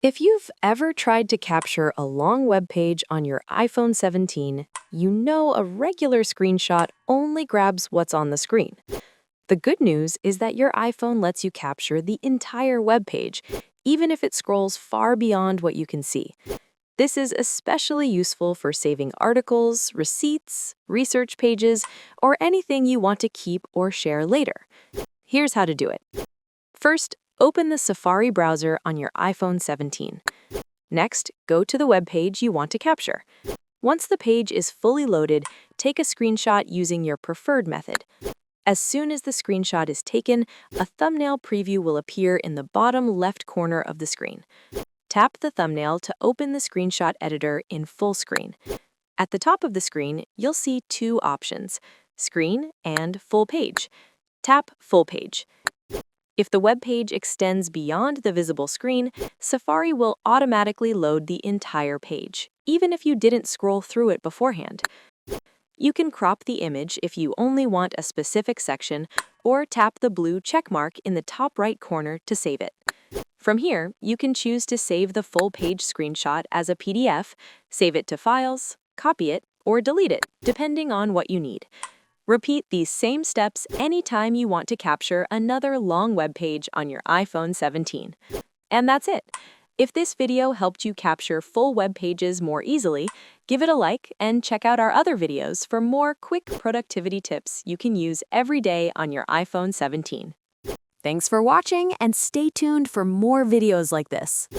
If you've ever tried to capture a long web page on your iPhone 17, you know a regular screenshot only grabs what's on the screen. The good news is that your iPhone lets you capture the entire web page, even if it scrolls far beyond what you can see. This is especially useful for saving articles, receipts, research pages, or anything you want to keep or share later. Here's how to do it. First, open the Safari browser on your iPhone 17. Next, go to the web page you want to capture. Once the page is fully loaded, take a screenshot using your preferred method. As soon as the screenshot is taken, a thumbnail preview will appear in the bottom left corner of the screen. Tap the thumbnail to open the screenshot editor in full screen. At the top of the screen, you'll see two options: Screen and Full Page. Tap Full Page. If the web page extends beyond the visible screen, Safari will automatically load the entire page, even if you didn't scroll through it beforehand. You can crop the image if you only want a specific section, or tap the blue check mark in the top right corner to save it. From here, you can choose to save the full page screenshot as a PDF, save it to Files, copy it, or delete it, depending on what you need. Repeat these same steps anytime you want to capture another long web page on your iPhone 17. And that's it. If this video helped you capture full web pages more easily, give it a like and check out our other videos for more quick productivity tips you can use every day on your iPhone 17. Thanks for watching and stay tuned for more videos like this.